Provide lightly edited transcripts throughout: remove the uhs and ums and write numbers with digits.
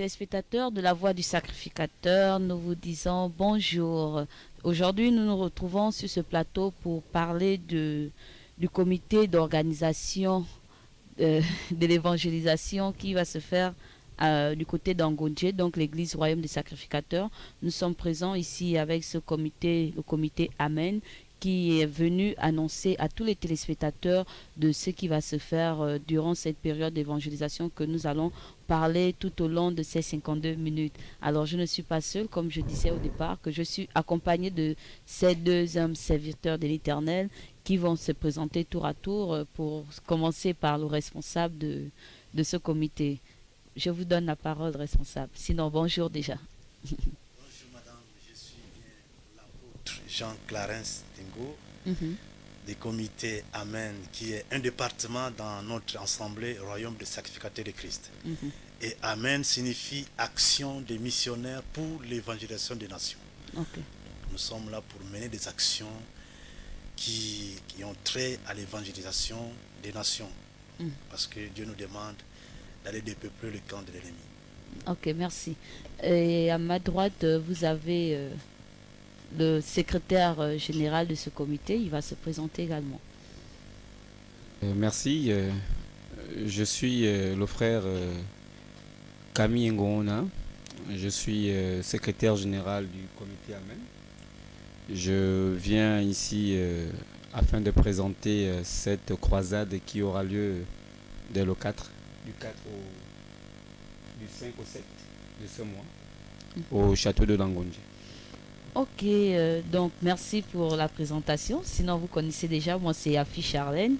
téléspectateurs de la Voix du Sacrificateur, nous vous disons bonjour. Aujourd'hui, nous nous retrouvons sur ce plateau pour parler du comité d'organisation de l'évangélisation qui va se faire du côté d'Angonje, donc l'église royaume des sacrificateurs. Nous sommes présents ici avec ce comité, le comité Amen, qui est venu annoncer à tous les téléspectateurs de ce qui va se faire durant cette période d'évangélisation que nous allons parler tout au long de ces 52 minutes. Alors, je ne suis pas seule, comme je disais au départ, que je suis accompagnée de ces deux hommes serviteurs de l'Éternel qui vont se présenter tour à tour pour commencer par le responsable de ce comité. Je vous donne la parole, responsable. Sinon, bonjour déjà. Bonjour madame, je suis bien l'apôtre Jean Clarence Tingo du comité Amen, qui est un département dans notre assemblée Royaume des sacrificateurs de Christ. Et Amen signifie action des missionnaires pour l'évangélisation des nations. Ok. Nous sommes là pour mener des actions qui ont trait à l'évangélisation des nations. Parce que Dieu nous demande d'aller dépeupler le camp de l'ennemi. Ok, merci. Et à ma droite, vous avez le secrétaire général de ce comité. Il va se présenter également. Merci. Je suis le frère Camille Ngona. Je suis secrétaire général du comité Amen. Je viens ici afin de présenter cette croisade qui aura lieu dès le 4, du 5 au 7 de ce mois, au château de Langonje. Ok, donc merci pour la présentation. Sinon, vous connaissez déjà, moi c'est Afi Charlène.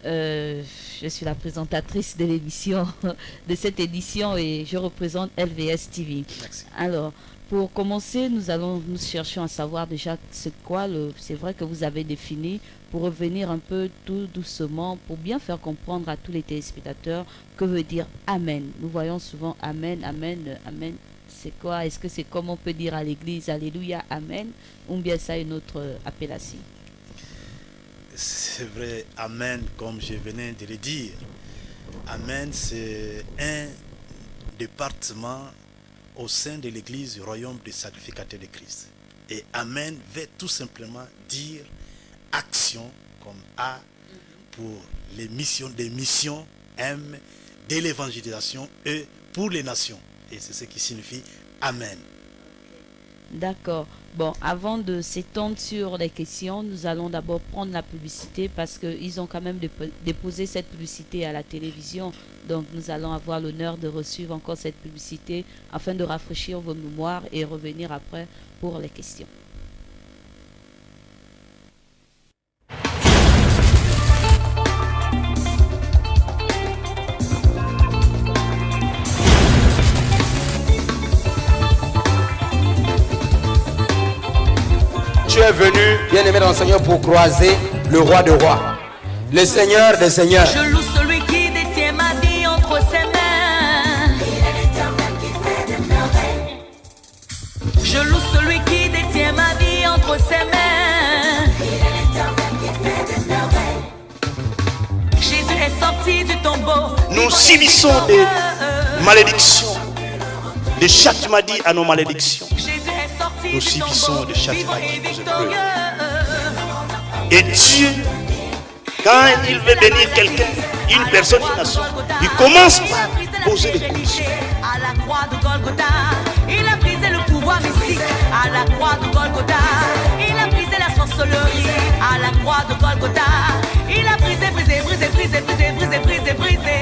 Je suis la présentatrice de l'émission, de cette édition, et je représente LVS TV. Merci. Alors, pour commencer, nous cherchons à savoir déjà c'est quoi c'est vrai que vous avez défini, pour revenir un peu tout doucement, pour bien faire comprendre à tous les téléspectateurs que veut dire Amen. Nous voyons souvent Amen, Amen, Amen. C'est quoi? Est-ce que c'est comme on peut dire à l'église Alléluia, Amen, ou bien ça a une autre appellation? C'est vrai, Amen, comme je venais de le dire. Amen, c'est un département au sein de l'église du royaume des sacrificateurs de Christ. Et Amen veut tout simplement dire action, comme A pour les missions, des missions, M de l'évangélisation, E pour les nations. Et c'est ce qui signifie Amen. D'accord. Bon, avant de s'étendre sur les questions, nous allons d'abord prendre la publicité parce qu'ils ont quand même déposé cette publicité à la télévision. Donc, nous allons avoir l'honneur de recevoir encore cette publicité afin de rafraîchir vos mémoires et revenir après pour les questions. Tu es venu, bien-aimé dans le Seigneur, pour croiser le roi des rois, le Seigneur des seigneurs. Je loue celui qui détient ma vie entre ses mains. Il est l'Éternel qui fait des merveilles. Je loue celui qui détient ma vie entre ses mains. Il est l'Éternel qui fait des merveilles. Jésus est sorti du tombeau. Nous subissons des malédictions, des châtiments dits à nos malédictions. Jésus est sorti Nous du subissons tombeau, des châtiments vivant et qui nous victorieux. Et Dieu, quand il veut bénir quelqu'un, une personne, une nation, il commence par poser les conditions. À la croix de Golgotha, il a brisé le pouvoir mystique. À la croix de Golgotha, il a brisé la sorcellerie. À la croix de Golgotha, il a brisé, brisé, brisé, brisé, brisé, brisé, brisé, brisé.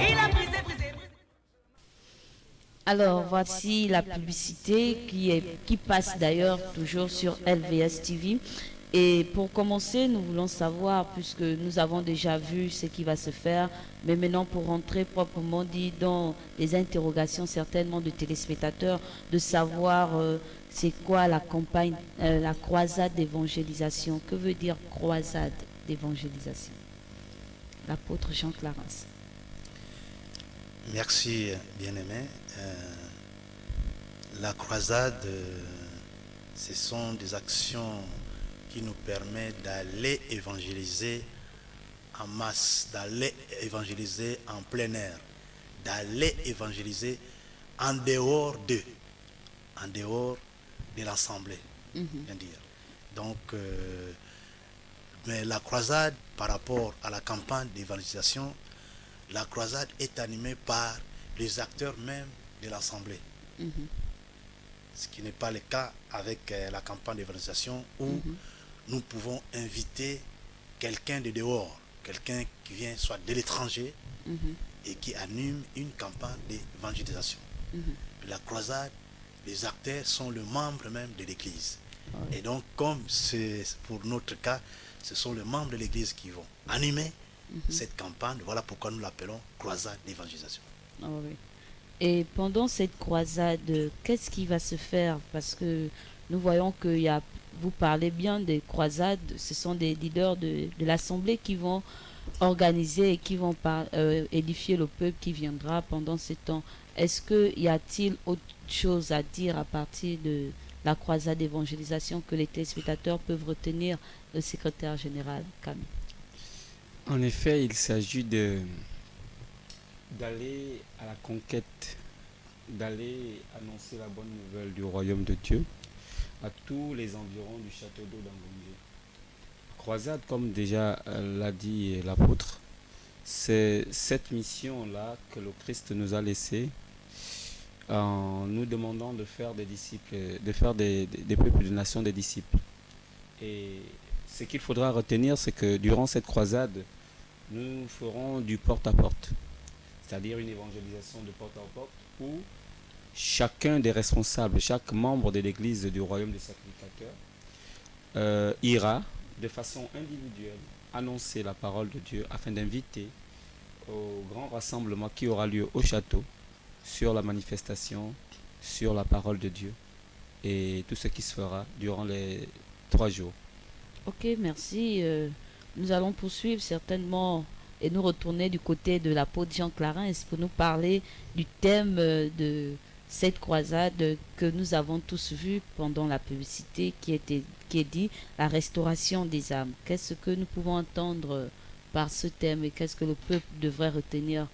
Il a brisé, brisé, brisé. Alors, voici la publicité qui passe d'ailleurs toujours sur LVS TV. Et pour commencer, nous voulons savoir, puisque nous avons déjà vu ce qui va se faire, mais maintenant pour rentrer proprement dit dans les interrogations certainement de téléspectateurs, de savoir c'est quoi la campagne, la croisade d'évangélisation. Que veut dire croisade d'évangélisation? L'apôtre Jean Clarence. Merci, bien-aimé. La croisade, ce sont des actions qui nous permettent d'aller évangéliser en masse, d'aller évangéliser en plein air, d'aller évangéliser en dehors de l'assemblée, bien dire. Donc, mais la croisade, par rapport à la campagne d'évangélisation, la croisade est animée par les acteurs même de l'assemblée. Ce qui n'est pas le cas avec la campagne d'évangélisation où nous pouvons inviter quelqu'un de dehors, quelqu'un qui vient soit de l'étranger et qui anime une campagne d'évangélisation. La croisade, les acteurs sont les membres même de l'église. Et donc, comme c'est pour notre cas, ce sont les membres de l'église qui vont animer cette campagne. Voilà pourquoi nous l'appelons croisade d'évangélisation. Oui. Et pendant cette croisade, qu'est-ce qui va se faire? Parce que nous voyons que vous parlez bien des croisades, ce sont des leaders de l'assemblée qui vont organiser et qui vont édifier le peuple qui viendra pendant ce temps. Est-ce qu'il y a-t-il autre chose à dire à partir de la croisade d'évangélisation que les téléspectateurs peuvent retenir, le secrétaire général Camille? En effet, il s'agit d'aller à la conquête, d'aller annoncer la bonne nouvelle du royaume de Dieu à tous les environs du château d'eau d'Angongé. Croisade, comme déjà l'a dit l'apôtre, c'est cette mission-là que le Christ nous a laissée en nous demandant de faire des disciples, de faire des peuples, des nations, des disciples. Et ce qu'il faudra retenir, c'est que durant cette croisade, nous ferons du porte-à-porte, c'est-à-dire une évangélisation de porte-à-porte où chacun des responsables, chaque membre de l'église du royaume des sacrificateurs ira de façon individuelle annoncer la parole de Dieu afin d'inviter au grand rassemblement qui aura lieu au château sur la manifestation, sur la parole de Dieu et tout ce qui se fera durant les 3 jours. Ok, merci. Nous allons poursuivre certainement et nous retourner du côté de l'apôtre Jean Clarins pour nous parler du thème de cette croisade que nous avons tous vu pendant la publicité qui est dit la restauration des âmes. Qu'est-ce que nous pouvons entendre par ce thème et qu'est-ce que le peuple devrait retenir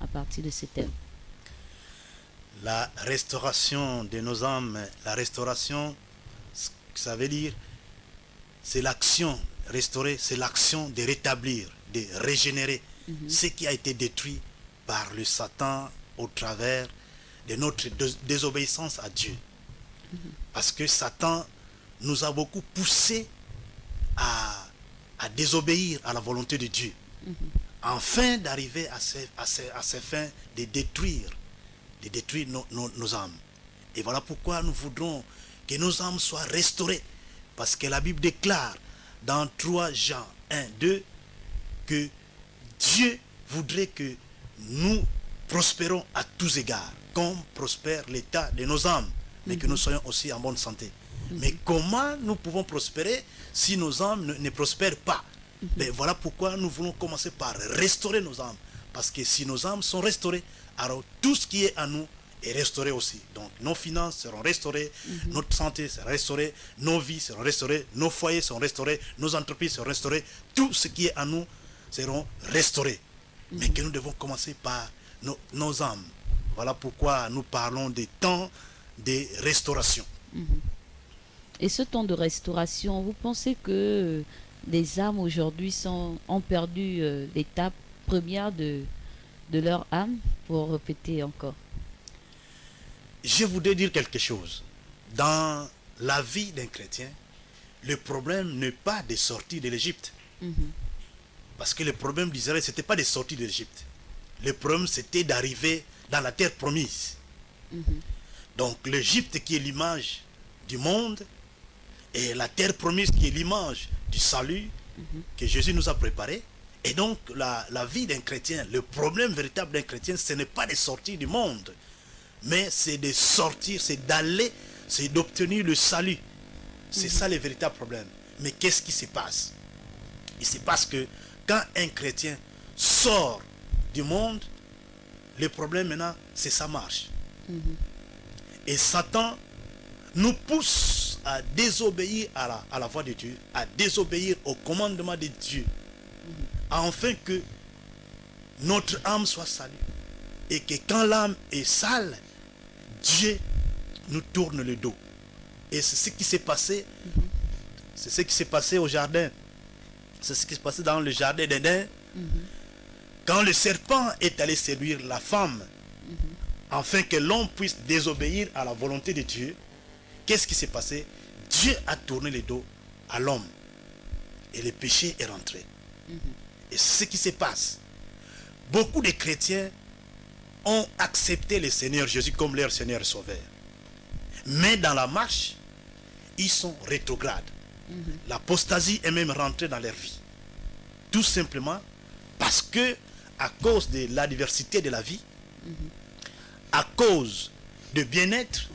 à partir de ce thème? La restauration de nos âmes, la restauration, ça veut dire, c'est l'action, restaurer, c'est l'action de rétablir, de régénérer ce qui a été détruit par le Satan au travers de notre désobéissance à Dieu. Parce que Satan nous a beaucoup poussé à désobéir à la volonté de Dieu, afin d'arriver à ces fins de détruire nos âmes. Et voilà pourquoi nous voudrons que nos âmes soient restaurées. Parce que la Bible déclare dans 3 Jean 1, 2 que Dieu voudrait que nous prospérons à tous égards, comme prospère l'état de nos âmes, mais que nous soyons aussi en bonne santé. Mais comment nous pouvons prospérer si nos âmes ne prospèrent pas? Mais voilà pourquoi nous voulons commencer par restaurer nos âmes. Parce que si nos âmes sont restaurées, alors tout ce qui est à nous est restauré aussi. Donc nos finances seront restaurées, notre santé sera restaurée, nos vies seront restaurées, nos foyers seront restaurés, nos entreprises seront restaurées, tout ce qui est à nous seront restaurés. Mais que nous devons commencer par nos âmes. Voilà pourquoi nous parlons des temps de restauration. Et ce temps de restauration, vous pensez que les âmes aujourd'hui ont perdu l'étape première de leur âme? Pour répéter encore. Je voudrais dire quelque chose. Dans la vie d'un chrétien, le problème n'est pas de sortir de l'Égypte. Parce que le problème d'Israël, ce n'était pas de sortir de l'Égypte. Le problème, c'était d'arriver dans la terre promise. Donc l'Égypte qui est l'image du monde et la terre promise qui est l'image du salut que Jésus nous a préparé. Et donc la vie d'un chrétien, le problème véritable d'un chrétien, ce n'est pas de sortir du monde, mais c'est de sortir, c'est d'aller, c'est d'obtenir le salut. C'est ça le véritable problème. Mais qu'est-ce qui se passe? Il se passe que quand un chrétien sort du monde, le problème maintenant, c'est sa marche. Et Satan nous pousse à désobéir à la voix de Dieu, à désobéir au commandement de Dieu, afin que notre âme soit salue. Et que quand l'âme est sale, Dieu nous tourne le dos. Et c'est ce qui s'est passé. C'est ce qui s'est passé au jardin. C'est ce qui s'est passé dans le jardin d'Éden. Quand le serpent est allé séduire la femme, afin que l'homme puisse désobéir à la volonté de Dieu, qu'est-ce qui s'est passé? Dieu a tourné le dos à l'homme. Et le péché est rentré. Et c'est ce qui se passe. Beaucoup de chrétiens ont accepté le Seigneur Jésus comme leur Seigneur et Sauveur. Mais dans la marche, ils sont rétrogrades. L'apostasie est même rentrée dans leur vie. Tout simplement parce que, à cause de la diversité de la vie, à cause de bien-être,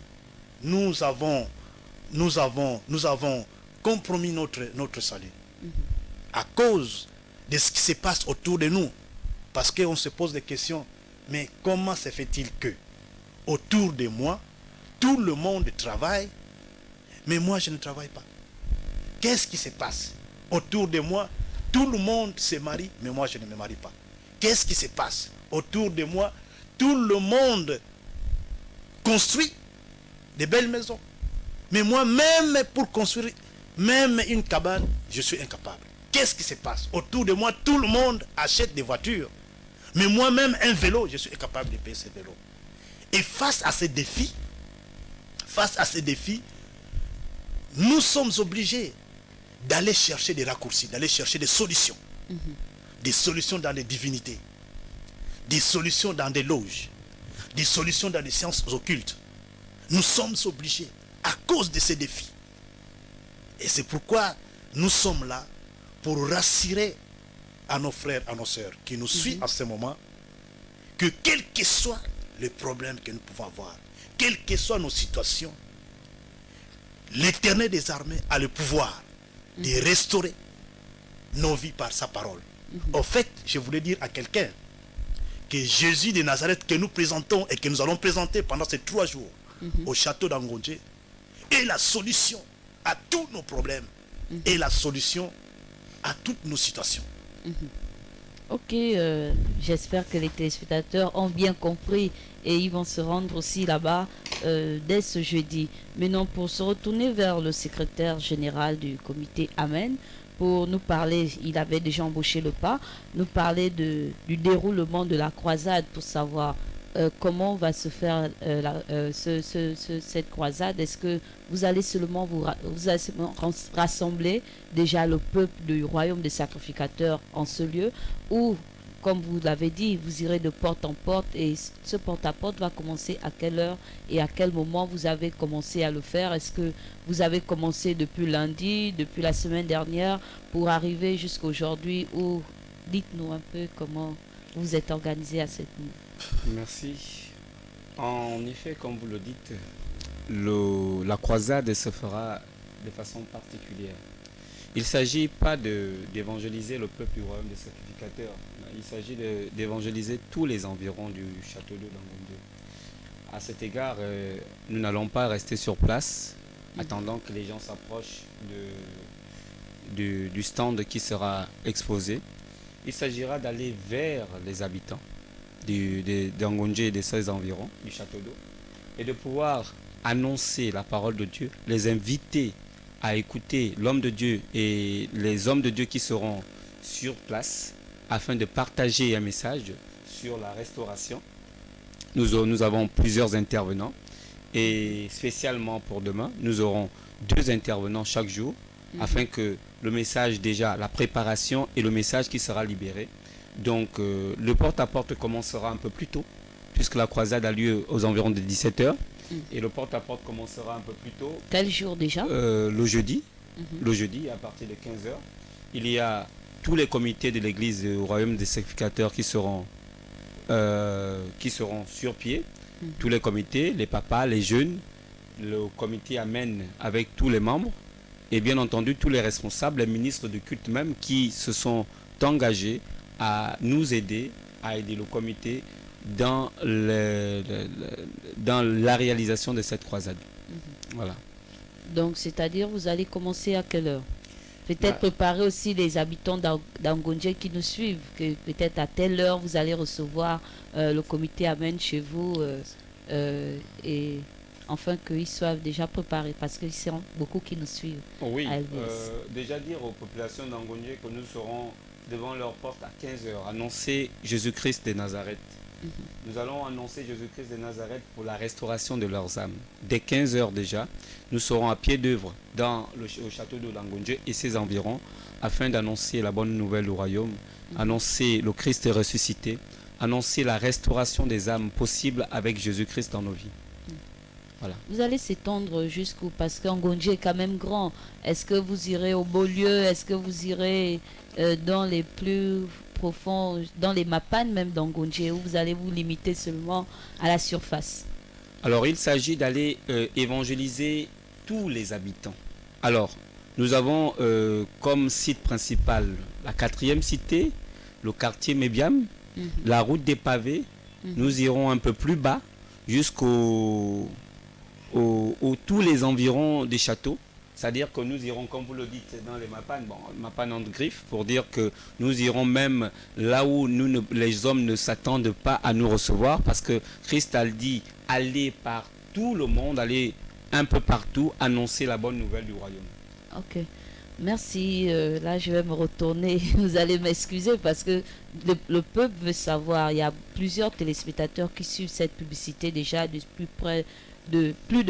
nous avons compromis notre salut. À cause de ce qui se passe autour de nous. Parce qu'on se pose des questions. Mais comment se fait-il que, autour de moi, tout le monde travaille, mais moi je ne travaille pas? Qu'est-ce qui se passe? Autour de moi, tout le monde se marie, mais moi je ne me marie pas. Qu'est-ce qui se passe? Autour de moi, tout le monde construit des belles maisons. Mais moi, même pour construire, même une cabane, je suis incapable. Qu'est-ce qui se passe? Autour de moi, tout le monde achète des voitures. Mais moi-même, un vélo, je suis incapable de payer ce vélo. Et face à ces défis, nous sommes obligés d'aller chercher des raccourcis, d'aller chercher des solutions. Des solutions dans les divinités, des solutions dans des loges, des solutions dans les sciences occultes. Nous sommes obligés à cause de ces défis. Et c'est pourquoi nous sommes là pour rassurer à nos frères, à nos sœurs qui nous suivent à ce moment, que quel que soit le problème que nous pouvons avoir, quelles que soient nos situations, l'Éternel des armées a le pouvoir de restaurer nos vies par sa parole. En fait, je voulais dire à quelqu'un que Jésus de Nazareth que nous présentons et que nous allons présenter pendant ces 3 jours au château d'Angondje est la solution à tous nos problèmes et la solution à toutes nos situations. Ok, j'espère que les téléspectateurs ont bien compris et ils vont se rendre aussi là-bas dès ce jeudi. Maintenant, pour se retourner vers le secrétaire général du comité Amen, pour nous parler, il avait déjà embauché le pas, nous parler du déroulement de la croisade pour savoir comment va se faire cette croisade. Est-ce que vous allez seulement rassembler déjà le peuple du royaume des sacrificateurs en ce lieu, ou comme vous l'avez dit, vous irez de porte en porte, et ce porte-à-porte va commencer à quelle heure et à quel moment vous avez commencé à le faire? Est-ce que vous avez commencé depuis lundi, depuis la semaine dernière, pour arriver jusqu'à aujourd'hui, ou dites-nous un peu comment vous êtes organisé à cette nuit? Merci. En effet, comme vous le dites, la croisade se fera de façon particulière. Il ne s'agit pas d'évangéliser le peuple du royaume des sacrificateurs. Il s'agit d'évangéliser tous les environs du château de Dangondé. À cet égard, nous n'allons pas rester sur place, attendant que les gens s'approchent du stand qui sera exposé. Il s'agira d'aller vers les habitants d'Angondje et de ses environs, du château d'eau, et de pouvoir annoncer la parole de Dieu, les inviter à écouter l'homme de Dieu et les hommes de Dieu qui seront sur place afin de partager un message sur la restauration. Nous avons plusieurs intervenants et spécialement pour demain, nous aurons 2 intervenants chaque jour afin que le message déjà, la préparation et le message qui sera libéré. Donc le porte-à-porte commencera un peu plus tôt puisque la croisade a lieu aux environs de 17h. Et le porte-à-porte commencera un peu plus tôt. Quel jour déjà? Le jeudi. Le jeudi, à partir de 15h. Il y a tous les comités de l'église au royaume des sacrificateurs qui seront sur pied. Tous les comités, les papas, les jeunes, le comité Amen avec tous les membres. Et bien entendu, tous les responsables, les ministres de culte même qui se sont engagés à nous aider, à aider le comité dans la réalisation de cette croisade. Voilà. Donc, c'est-à-dire, vous allez commencer à quelle heure? Peut-être préparer aussi les habitants d'Angondje qui nous suivent, que peut-être à telle heure, vous allez recevoir le comité Amen chez vous. et enfin qu'ils soient déjà préparés parce qu'il y a beaucoup qui nous suivent. Oui, à LBS. déjà dire aux populations d'Angondier que nous serons devant leur porte à 15h, annoncer Jésus-Christ de Nazareth. Nous allons annoncer Jésus-Christ de Nazareth pour la restauration de leurs âmes. Dès 15h déjà, nous serons à pied d'œuvre au château de Langondier et ses environs afin d'annoncer la bonne nouvelle du royaume, annoncer le Christ ressuscité, annoncer la restauration des âmes possible avec Jésus-Christ dans nos vies. Voilà. Vous allez s'étendre jusqu'où? Parce qu'Angondier est quand même grand. Est-ce que vous irez au Beaulieu? Est-ce que vous irez dans les plus profonds, dans les Mapanes même d'Angondier, où vous allez vous limiter seulement à la surface? Alors, il s'agit d'aller évangéliser tous les habitants. Alors, nous avons comme site principal la 4e cité, le quartier Mébiam, la route des pavés. Nous irons un peu plus bas jusqu'au tous les environs des châteaux. C'est-à-dire que nous irons, comme vous le dites, dans les Mapanes, Mapanes en griffe, pour dire que nous irons même là où les hommes ne s'attendent pas à nous recevoir, parce que Christ a dit, allez par tout le monde, allez un peu partout, annoncer la bonne nouvelle du royaume. Ok, merci. Là, je vais me retourner. Vous allez m'excuser parce que le peuple veut savoir. Il y a plusieurs téléspectateurs qui suivent cette publicité déjà depuis plus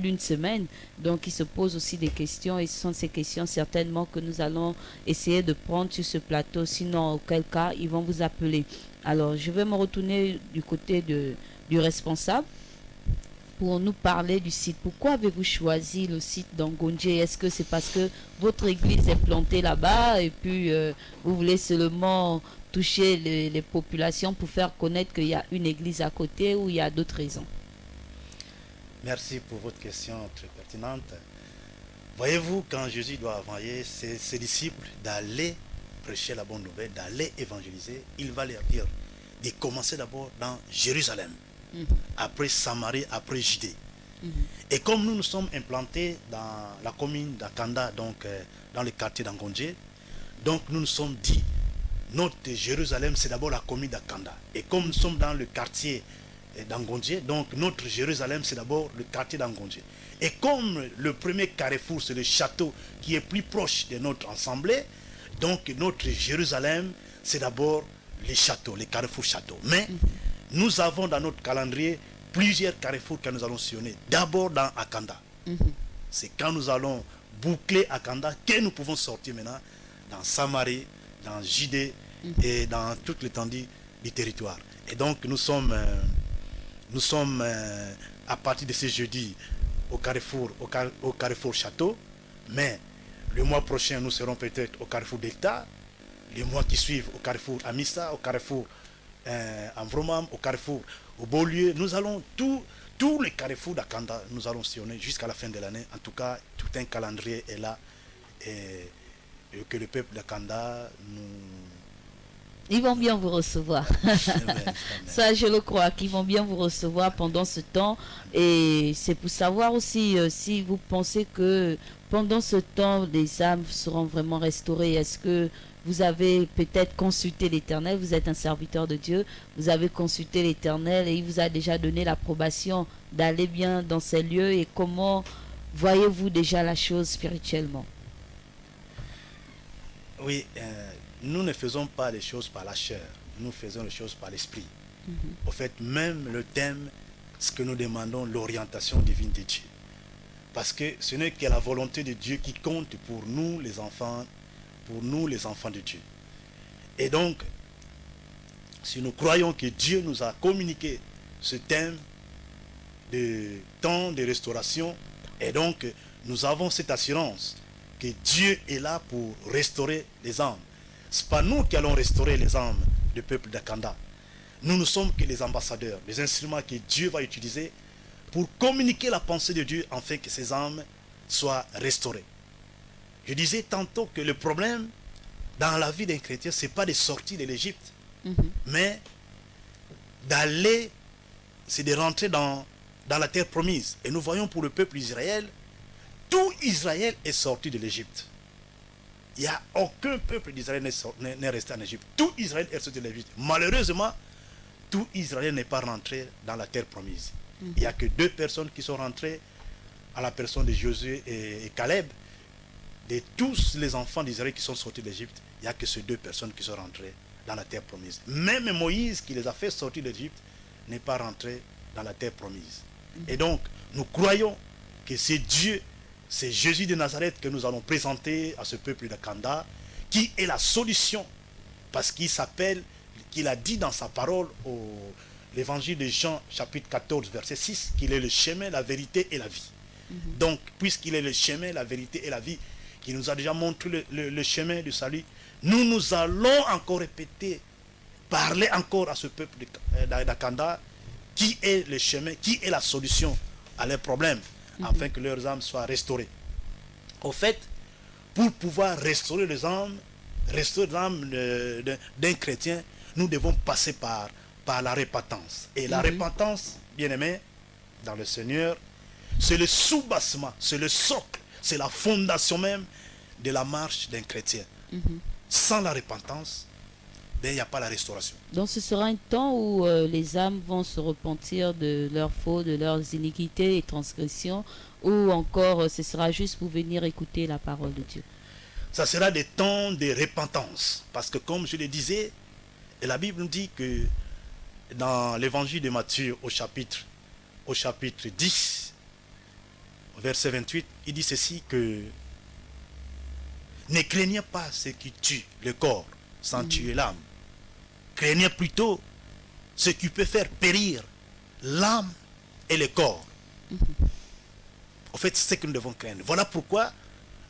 d'une semaine. Donc, ils se posent aussi des questions et ce sont ces questions certainement que nous allons essayer de prendre sur ce plateau. Sinon, auquel cas, ils vont vous appeler. Alors, je vais me retourner du côté du responsable pour nous parler du site. Pourquoi avez-vous choisi le site d'Angondier? Est-ce que c'est parce que votre église est plantée là-bas et puis vous voulez seulement toucher les populations pour faire connaître qu'il y a une église à côté, ou il y a d'autres raisons? Merci pour votre question très pertinente. Voyez-vous, quand Jésus doit envoyer ses disciples d'aller prêcher la bonne nouvelle, d'aller évangéliser, il va leur dire de commencer d'abord dans Jérusalem, après Samarie, après Judée. Et comme nous nous sommes implantés dans la commune d'Akanda, donc dans le quartier d'Angondier, donc nous nous sommes dit, notre Jérusalem, c'est d'abord la commune d'Akanda. Et comme nous sommes dans le quartier d'Angondier, donc notre Jérusalem, c'est d'abord le quartier d'Angondier. Et comme le premier carrefour, c'est le château qui est plus proche de notre assemblée, donc notre Jérusalem, c'est d'abord les châteaux, les carrefours châteaux. Mais nous avons dans notre calendrier plusieurs carrefours que nous allons sillonner. D'abord dans Akanda. C'est quand nous allons boucler Akanda que nous pouvons sortir maintenant dans Samarie, dans Judée et dans toute l'étendue du territoire. Et donc nous sommes à partir de ce jeudi au carrefour Château, mais le mois prochain nous serons peut-être au carrefour Delta, les mois qui suivent au carrefour Amissa, au carrefour Amvromam, au carrefour au Beaulieu. Nous allons tous les carrefours d'Akanda, nous allons sillonner jusqu'à la fin de l'année. En tout cas, tout un calendrier est là et que le peuple d'Akanda nous... Ils vont bien vous recevoir. Ça, je le crois, qu'ils vont bien vous recevoir pendant ce temps. Et c'est pour savoir aussi si vous pensez que pendant ce temps, les âmes seront vraiment restaurées. Est-ce que vous avez peut-être consulté l'Éternel? Vous êtes un serviteur de Dieu. Vous avez consulté l'Éternel et il vous a déjà donné l'approbation d'aller bien dans ces lieux. Et comment voyez-vous déjà la chose spirituellement? Oui, nous ne faisons pas les choses par la chair, nous faisons les choses par l'esprit. En fait, même le thème, ce que nous demandons, l'orientation divine de Dieu. Parce que ce n'est que la volonté de Dieu qui compte pour nous les enfants de Dieu. Et donc, si nous croyons que Dieu nous a communiqué ce thème de temps de restauration, et donc nous avons cette assurance que Dieu est là pour restaurer les âmes. Ce n'est pas nous qui allons restaurer les âmes du peuple d'Akanda. Nous ne sommes que les ambassadeurs, les instruments que Dieu va utiliser pour communiquer la pensée de Dieu afin que ces âmes soient restaurées. Je disais tantôt que le problème dans la vie d'un chrétien, ce n'est pas de sortir de l'Égypte, mais d'aller, c'est de rentrer dans la terre promise. Et nous voyons pour le peuple d'Israël, tout Israël est sorti de l'Égypte. Il n'y a aucun peuple d'Israël n'est resté en Égypte. Tout Israël est sorti de l'Égypte. Malheureusement, tout Israël n'est pas rentré dans la terre promise. Il n'y a que 2 personnes qui sont rentrées à la personne de Josué et Caleb. De tous les enfants d'Israël qui sont sortis d'Égypte, il n'y a que ces 2 personnes qui sont rentrées dans la terre promise. Même Moïse qui les a fait sortir d'Égypte n'est pas rentré dans la terre promise. Et donc, nous croyons que c'est Dieu, c'est Jésus de Nazareth que nous allons présenter à ce peuple de Kanda, qui est la solution, parce qu'il a dit dans sa parole l'évangile de Jean, chapitre 14, verset 6, qu'il est le chemin, la vérité et la vie. Donc, puisqu'il est le chemin, la vérité et la vie, qui nous a déjà montré le chemin du salut, nous allons encore répéter, parler encore à ce peuple d'Akanda, qui est le chemin, qui est la solution à leurs problèmes, afin que leurs âmes soient restaurées. Au fait, pour pouvoir restaurer les âmes d'un chrétien, nous devons passer par la repentance. Et la repentance, bien-aimés, dans le Seigneur, c'est le soubassement, c'est le socle, c'est la fondation même de la marche d'un chrétien. Sans la repentance, il n'y a pas la restauration. Donc ce sera un temps où les âmes vont se repentir de leurs fautes, de leurs iniquités et transgressions, ou encore ce sera juste pour venir écouter la parole de Dieu. Ça sera des temps de repentance. Parce que comme je le disais, la Bible nous dit que dans l'évangile de Matthieu au chapitre 10, verset 28, il dit ceci que ne craignez pas ce qui tue le corps sans tuer l'âme. Craignez plutôt ce qui peut faire périr l'âme et le corps. En fait, c'est ce que nous devons craindre. Voilà pourquoi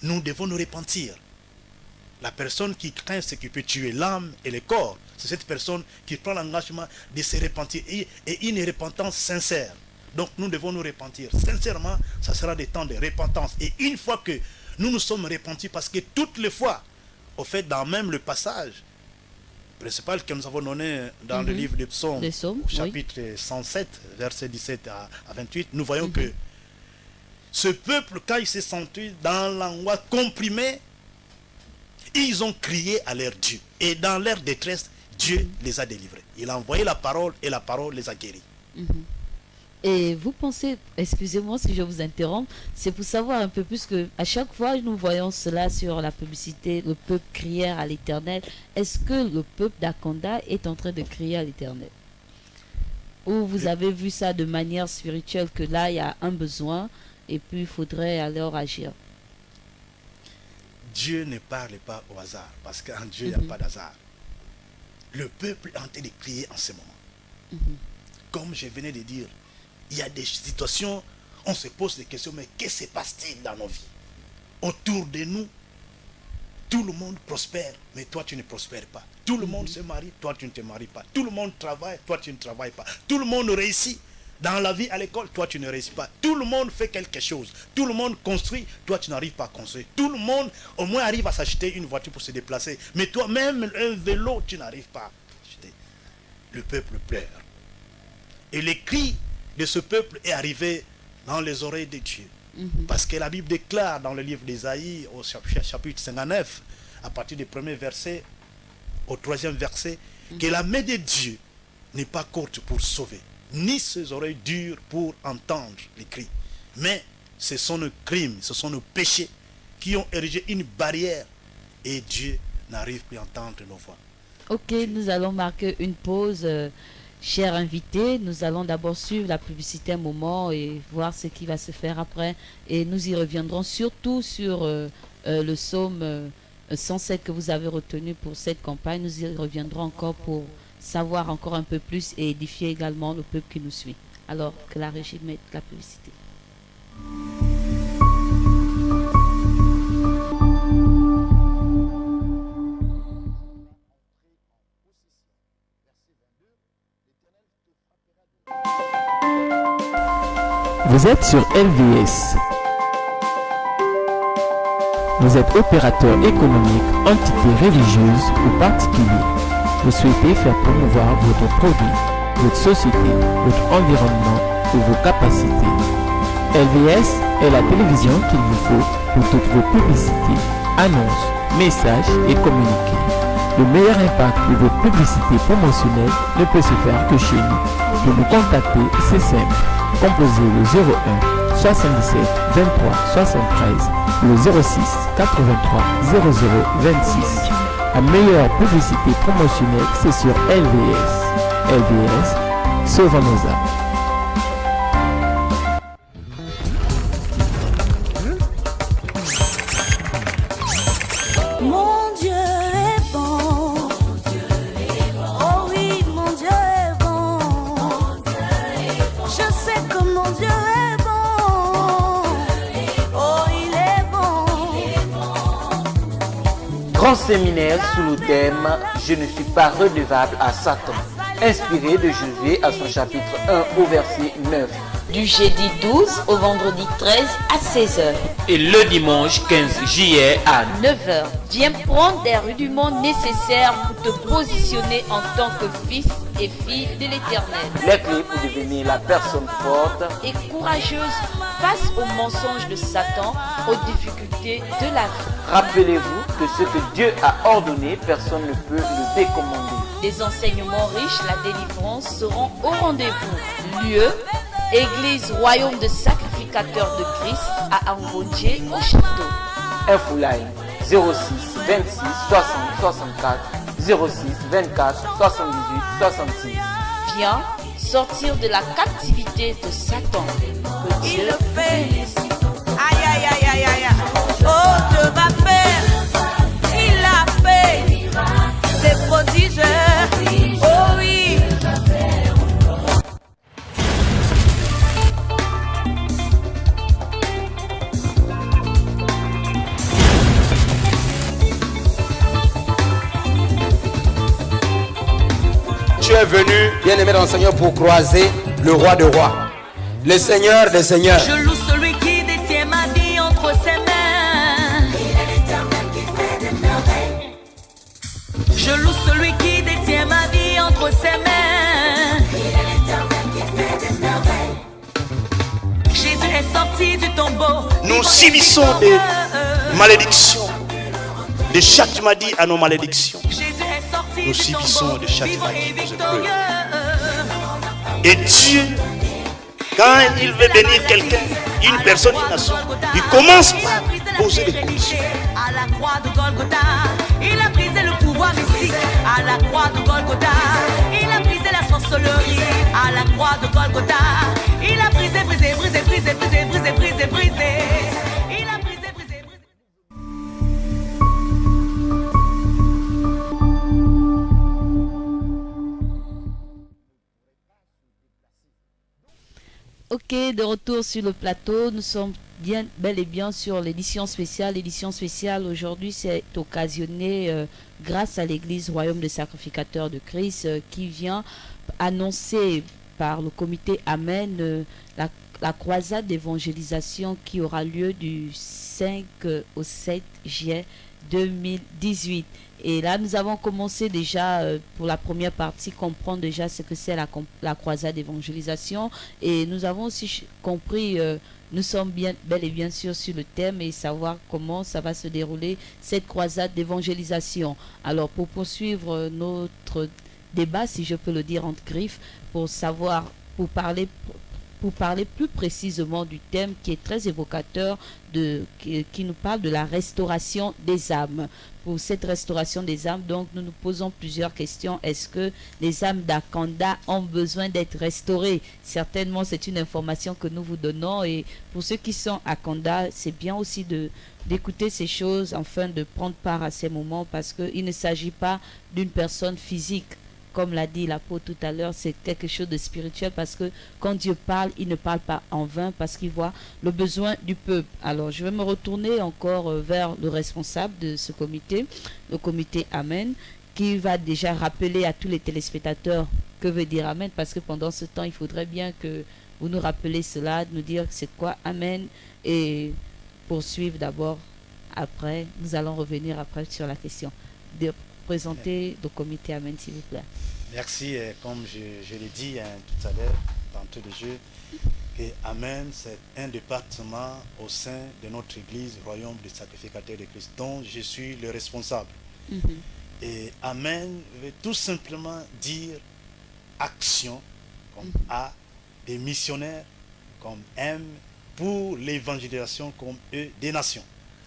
nous devons nous repentir. La personne qui craint ce qui peut tuer l'âme et le corps, c'est cette personne qui prend l'engagement de se repentir et une repentance sincère. Donc nous devons nous repentir. Sincèrement, ça sera des temps de repentance. Et une fois que nous nous sommes repentis, parce que toutes les fois, au fait, dans même le passage principal que nous avons donné dans le livre des Psaumes, au chapitre 107, verset 17 à 28, nous voyons que ce peuple, quand il s'est senti dans l'angoisse comprimée, ils ont crié à leur Dieu. Et dans leur détresse, Dieu les a délivrés. Il a envoyé la parole et la parole les a guéris. Et vous pensez, excusez-moi si je vous interromps, c'est pour savoir un peu plus que à chaque fois nous voyons cela sur la publicité, le peuple criait à l'Éternel. Est-ce que le peuple d'Akanda est en train de crier à l'Éternel? Ou vous avez vu ça de manière spirituelle, que là il y a un besoin et puis il faudrait alors agir? Dieu ne parle pas au hasard, parce qu'en Dieu il n'y a pas d'hasard. Le peuple est en train de crier en ce moment. Comme je venais de dire, il y a des situations, on se pose des questions, mais qu'est-ce qui se passe-t-il dans nos vies? Autour de nous, tout le monde prospère, mais toi tu ne prospères pas. Tout le monde se marie, toi tu ne te maries pas. Tout le monde travaille, toi tu ne travailles pas. Tout le monde réussit dans la vie à l'école, toi tu ne réussis pas. Tout le monde fait quelque chose. Tout le monde construit, toi tu n'arrives pas à construire. Tout le monde au moins arrive à s'acheter une voiture pour se déplacer. Mais toi même un vélo, tu n'arrives pas à acheter. Le peuple pleure. Et les cris de ce peuple est arrivé dans les oreilles de Dieu. Parce que la Bible déclare dans le livre d'Ésaïe, au chapitre 59, à partir du premier verset au 3e verset, que la main de Dieu n'est pas courte pour sauver, ni ses oreilles dures pour entendre les cris. Mais ce sont nos crimes, ce sont nos péchés qui ont érigé une barrière et Dieu n'arrive plus à entendre nos voix. Ok, nous allons marquer une pause. Chers invités, nous allons d'abord suivre la publicité un moment et voir ce qui va se faire après. Et nous y reviendrons surtout sur le psaume 107 que vous avez retenu pour cette campagne. Nous y reviendrons encore pour savoir encore un peu plus et édifier également le peuple qui nous suit. Alors que la régie mette la publicité. Vous êtes sur LVS. Vous êtes opérateur économique, entité religieuse ou particulier. Vous souhaitez faire promouvoir votre produit, votre société, votre environnement ou vos capacités. LVS est la télévision qu'il vous faut pour toutes vos publicités, annonces, messages et communiqués. Le meilleur impact de vos publicités promotionnelles ne peut se faire que chez nous. Pour nous contacter, c'est simple. composez le 01 77 23 73 ou le 06 83 00 26. La meilleure publicité promotionnelle, c'est sur LVS. LVS, sauvons nos âmes. Mon Dieu est bon. Oh oui, mon Dieu est bon. Je sais que mon Dieu est bon. Oh, il est bon. Grand séminaire sous le thème « Je ne suis pas redevable à Satan », inspiré de Josué à son chapitre 1 au verset 9. Du jeudi 12 au vendredi 13 à 16h. Et le dimanche 15 juillet à 9h. Viens prendre des rudiments nécessaires pour te positionner en tant que fils et fille de l'Éternel. les clés pour devenir la personne forte. Et courageuse face aux mensonges de Satan, aux difficultés de la vie. Rappelez-vous que ce que Dieu a ordonné, personne ne peut le décommander. Des enseignements riches, la délivrance seront au rendez-vous. Lieu, Église Royaume de Sacrificateurs de Christ à Ambondje au Château. Infoline 06 26 60 64 06 24 78 66. Viens sortir de la captivité de Satan. Que Il Dieu le te fait. bénisse. Aïe, aïe, aïe, aïe, aïe, aïe. Oh, Dieu va faire. Il a fait des prodiges. Oh oui. Tu es venu, bien-aimé dans le Seigneur, pour croiser le roi de rois, le Seigneur des seigneurs. Je loue celui qui détient ma vie entre ses mains. Je loue celui qui détient ma vie entre ses mains. Jésus est sorti du tombeau. Nous subissons des malédictions. De chaque maladie à nos malédictions. Jésus est sorti Nous du subissons tombeau, de chaque vivant maladie et nos victorieux. Et Dieu, quand il veut bénir quelqu'un, une personne, une nation, il commence par poser des conditions. À la croix de Golgotha, il a brisé le pouvoir mystique. À la croix de Golgotha, il a brisé la sorcellerie. À la croix de Golgotha, il a brisé, brisé, brisé, brisé, brisé, brisé, brisé, brisé. Il a brisé, brisé, brisé. Ok, de retour sur le plateau, nous sommes bien, bel et bien sur l'édition spéciale. L'édition spéciale aujourd'hui, c'est occasionné grâce à l'Église Royaume des Sacrificateurs de Christ qui vient annoncer par le comité Amen la croisade d'évangélisation qui aura lieu du 5 au 7 juillet 2018. Et là, nous avons commencé déjà pour la première partie, comprendre déjà ce que c'est la croisade d'évangélisation. Et nous avons aussi compris, nous sommes bel et bien sûr sur le thème et savoir comment ça va se dérouler, cette croisade d'évangélisation. Alors, pour poursuivre notre débat, si je peux le dire entre griffes, pour parler plus précisément du thème qui est très évocateur, qui nous parle de la restauration des âmes. Pour cette restauration des âmes, donc, nous nous posons plusieurs questions. Est-ce que les âmes d'Akanda ont besoin d'être restaurées? Certainement, c'est une information que nous vous donnons. Et pour ceux qui sont à Akanda, c'est bien aussi d'écouter ces choses, afin de prendre part à ces moments, parce qu'il ne s'agit pas d'une personne physique. Comme l'a dit l'apôtre tout à l'heure, c'est quelque chose de spirituel, parce que quand Dieu parle, il ne parle pas en vain, parce qu'il voit le besoin du peuple. Alors, je vais me retourner encore vers le responsable de ce comité, le comité Amen, qui va déjà rappeler à tous les téléspectateurs que veut dire Amen, parce que pendant ce temps, il faudrait bien que vous nous rappelez cela, nous dire c'est quoi Amen, et poursuivre d'abord. Après, nous allons revenir après sur la question. De présenter le comité Amen, s'il vous plaît. Merci, comme je l'ai dit tout à l'heure, tantôt de jeu, que Amen, c'est un département au sein de notre église, Royaume des Sacrificateurs de Christ, dont je suis le responsable. Et Amen veut tout simplement dire action, comme A, des missionnaires comme M pour l'évangélisation comme E des nations.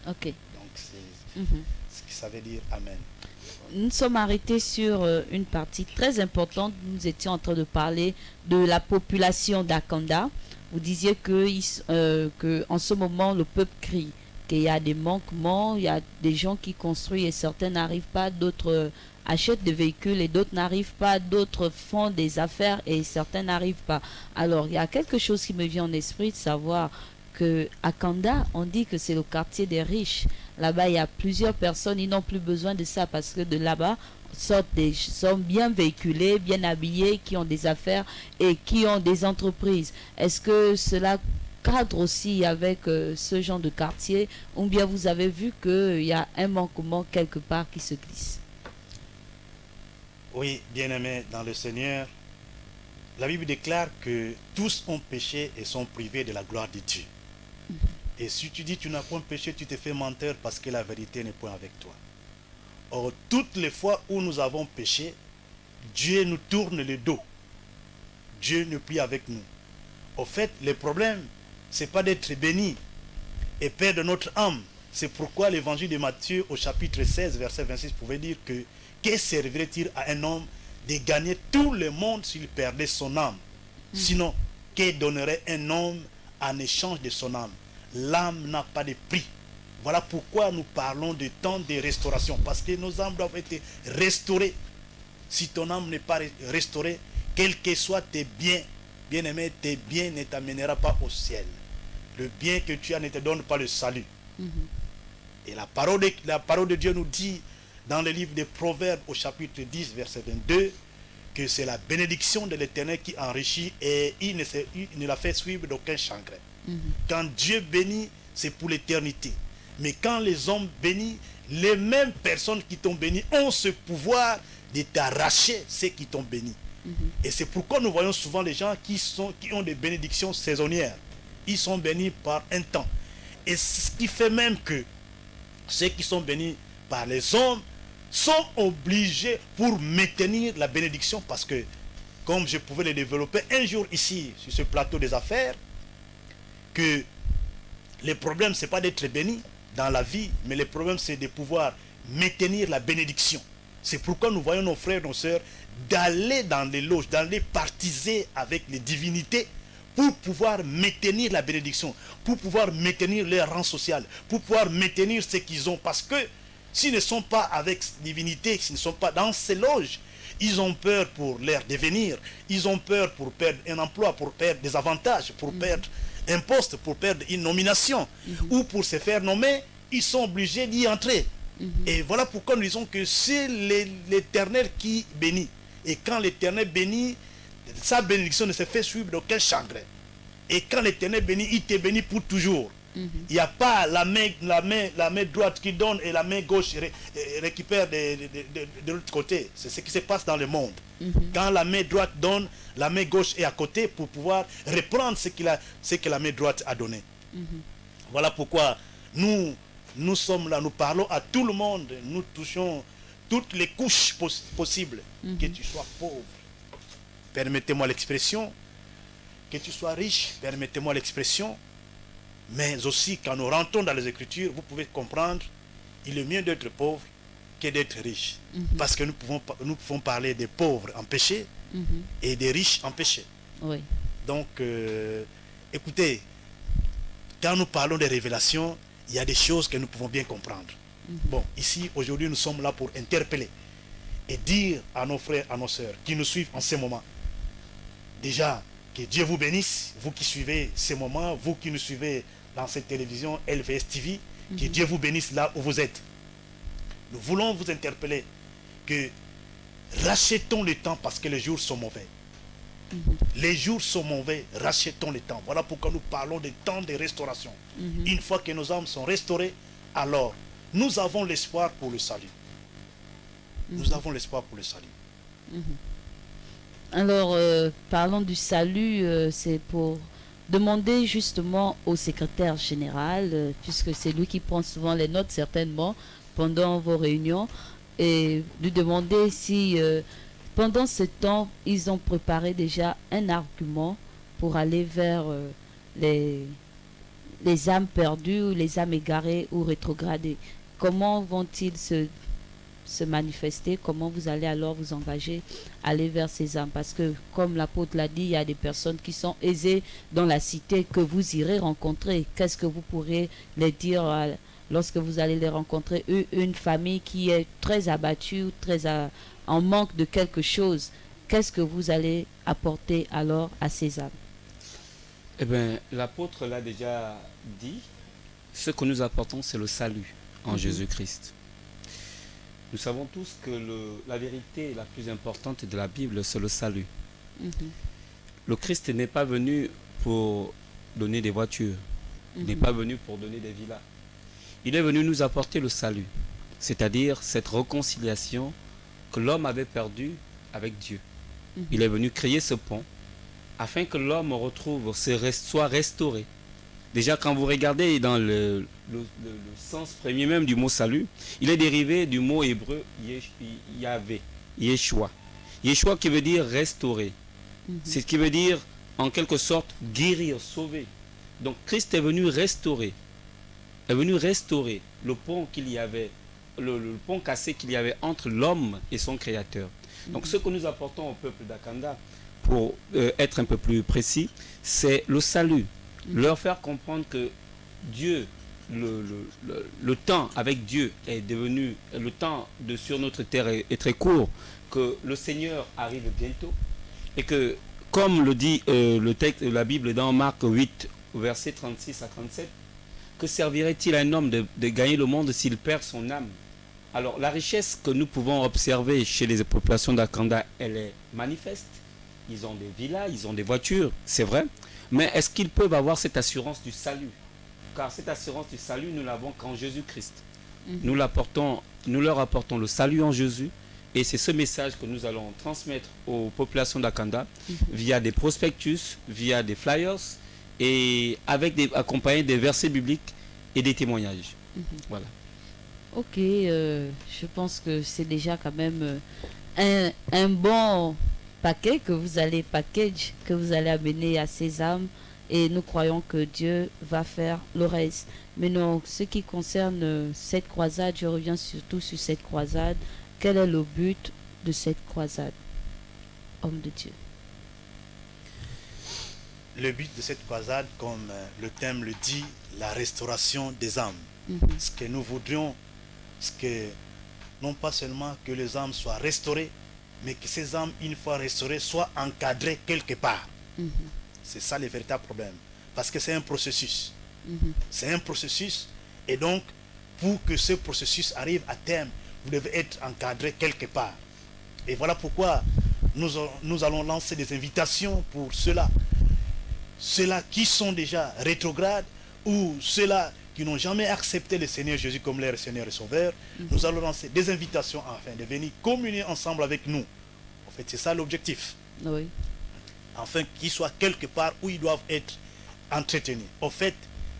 Ok. Donc c'est ce que ça veut dire Amen. Nous sommes arrêtés sur une partie très importante. Nous étions en train de parler de la population d'Akanda. Vous disiez que en ce moment, le peuple crie, qu'il y a des manquements, il y a des gens qui construisent et certains n'arrivent pas, d'autres achètent des véhicules et d'autres n'arrivent pas, d'autres font des affaires et certains n'arrivent pas. Alors, il y a quelque chose qui me vient en esprit de savoir que à Kanda, on dit que c'est le quartier des riches. Là-bas, il y a plusieurs personnes, ils n'ont plus besoin de ça parce que de là-bas sortent des hommes bien véhiculés, bien habillés, qui ont des affaires et qui ont des entreprises. Est-ce que cela cadre aussi avec ce genre de quartier ou bien vous avez vu qu'il y a un manquement quelque part qui se glisse? Oui, bien-aimés dans le Seigneur, la Bible déclare que tous ont péché et sont privés de la gloire de Dieu. Et si tu dis que tu n'as point péché, tu te fais menteur parce que la vérité n'est point avec toi. Or, toutes les fois où nous avons péché, Dieu nous tourne le dos. Dieu ne plie avec nous. Au fait, le problème, ce n'est pas d'être béni et perdre notre âme. C'est pourquoi l'évangile de Matthieu au chapitre 16, verset 26 pouvait dire que servirait-il à un homme de gagner tout le monde s'il perdait son âme? Sinon, que donnerait un homme en échange de son âme? L'âme n'a pas de prix. Voilà pourquoi nous parlons de temps de restauration. Parce que nos âmes doivent être restaurées. Si ton âme n'est pas restaurée, quels que soient tes biens, bien-aimé, tes biens ne t'amèneront pas au ciel. Le bien que tu as ne te donne pas le salut. Et la parole de Dieu nous dit dans le livre des Proverbes au chapitre 10, verset 22, que c'est la bénédiction de l'Éternel qui enrichit et il ne la fait suivre d'aucun chagrin. Quand Dieu bénit, c'est pour l'éternité. Mais quand les hommes bénissent, les mêmes personnes qui t'ont béni ont ce pouvoir de t'arracher ceux qui t'ont béni. Et c'est pourquoi nous voyons souvent les gens qui ont des bénédictions saisonnières. Ils sont bénis par un temps. Et ce qui fait même que ceux qui sont bénis par les hommes sont obligés pour maintenir la bénédiction parce que, comme je pouvais le développer un jour ici, sur ce plateau des affaires, que le problème, ce n'est pas d'être béni dans la vie, mais le problème, c'est de pouvoir maintenir la bénédiction. C'est pourquoi nous voyons nos frères et nos sœurs d'aller dans les loges, d'aller partiser avec les divinités pour pouvoir maintenir la bénédiction, pour pouvoir maintenir leur rang social, pour pouvoir maintenir ce qu'ils ont. Parce que s'ils ne sont pas avec divinité, s'ils ne sont pas dans ces loges, ils ont peur pour leur devenir, ils ont peur pour perdre un emploi, pour perdre des avantages, pour perdre un poste, pour perdre une nomination, ou pour se faire nommer, ils sont obligés d'y entrer. Et voilà pourquoi nous disons que c'est l'Éternel qui bénit. Et quand l'Éternel bénit, sa bénédiction ne se fait suivre d'aucun chagrin. Et quand l'Éternel bénit, il te bénit pour toujours. Il n'y a pas la main droite qui donne et la main gauche récupère de l'autre côté. C'est ce qui se passe dans le monde. Quand la main droite donne, la main gauche est à côté pour pouvoir reprendre ce que la main droite a donné. Voilà pourquoi nous sommes là, nous parlons à tout le monde, nous touchons toutes les couches possibles. Que tu sois pauvre, permettez-moi l'expression, que tu sois riche, permettez-moi l'expression, mais aussi quand nous rentrons dans les Écritures, vous pouvez comprendre, il est mieux d'être pauvre que d'être riche. Parce que nous pouvons parler des pauvres en péché et des riches en péché. Oui. Donc, écoutez, quand nous parlons des révélations, il y a des choses que nous pouvons bien comprendre. Bon, ici, aujourd'hui, nous sommes là pour interpeller et dire à nos frères, à nos sœurs qui nous suivent en ce moment, déjà, que Dieu vous bénisse, vous qui suivez ces moments, vous qui nous suivez dans cette télévision LVS TV, que Dieu vous bénisse là où vous êtes. Nous voulons vous interpeller que rachetons le temps parce que les jours sont mauvais. Les jours sont mauvais, rachetons le temps. Voilà pourquoi nous parlons des temps de restauration. Une fois que nos âmes sont restaurées, alors nous avons l'espoir pour le salut. Nous avons l'espoir pour le salut. Alors, parlons du salut, c'est pour demander justement au secrétaire général, puisque c'est lui qui prend souvent les notes certainement pendant vos réunions, et lui demander si pendant ce temps, ils ont préparé déjà un argument pour aller vers les âmes perdues, ou les âmes égarées ou rétrogradées. Comment vont-ils se manifester? Comment vous allez alors vous engager à aller vers ces âmes? Parce que, comme l'apôtre l'a dit, il y a des personnes qui sont aisées dans la cité que vous irez rencontrer. Qu'est-ce que vous pourrez les dire lorsque vous allez les rencontrer? Une famille qui est très abattue, en manque de quelque chose. Qu'est-ce que vous allez apporter alors à ces âmes? Eh bien, l'apôtre l'a déjà dit. Ce que nous apportons, c'est le salut en Jésus-Christ. Nous savons tous que la vérité la plus importante de la Bible, c'est le salut. Le Christ n'est pas venu pour donner des voitures. Il n'est pas venu pour donner des villas. Il est venu nous apporter le salut, c'est-à-dire cette réconciliation que l'homme avait perdue avec Dieu. Il est venu créer ce pont afin que l'homme soit restauré. Déjà, quand vous regardez dans le sens premier même du mot salut, il est dérivé du mot hébreu Yahvé, Yeshua. Yeshua qui veut dire restaurer. C'est ce qui veut dire, en quelque sorte, guérir, sauver. Donc, Christ est venu restaurer. Est venu restaurer le pont qu'il y avait, le pont cassé qu'il y avait entre l'homme et son Créateur. Donc, ce que nous apportons au peuple d'Akanda, pour être un peu plus précis, c'est le salut. Leur faire comprendre que Dieu, le temps avec Dieu est devenu, le temps sur notre terre est très court, que le Seigneur arrive bientôt, et que, comme le dit le texte de la Bible dans Marc 8, versets 36 à 37, que servirait-il à un homme de gagner le monde s'il perd son âme? Alors, la richesse que nous pouvons observer chez les populations d'Akanda, elle est manifeste. Ils ont des villas, ils ont des voitures, c'est vrai. Mais est-ce qu'ils peuvent avoir cette assurance du salut? Car cette assurance du salut, nous l'avons qu'en Jésus-Christ. Nous leur apportons le salut en Jésus. Et c'est ce message que nous allons transmettre aux populations d'Akanda via des prospectus, via des flyers et accompagnés des versets bibliques et des témoignages. Voilà. Ok, je pense que c'est déjà quand même un bon paquet que vous allez amener à ces âmes, et nous croyons que Dieu va faire le reste. Mais non, ce qui concerne cette croisade, je reviens surtout sur cette croisade. Quel est le but de cette croisade, homme de Dieu? Le but de cette croisade, comme le thème le dit, la restauration des âmes. Ce que nous voudrions, non pas seulement que les âmes soient restaurées, mais que ces âmes, une fois restaurées, soient encadrées quelque part. C'est ça le véritable problème. Parce que c'est un processus. C'est un processus. Et donc, pour que ce processus arrive à terme, vous devez être encadré quelque part. Et voilà pourquoi nous allons lancer des invitations pour ceux-là. Ceux-là qui sont déjà rétrogrades, ou ceux-là qui n'ont jamais accepté le Seigneur Jésus comme leur Seigneur et Sauveur. Nous allons lancer des invitations afin de venir communier ensemble avec nous. En fait, c'est ça l'objectif. Oui. Afin qu'ils soient quelque part où ils doivent être entretenus. En fait,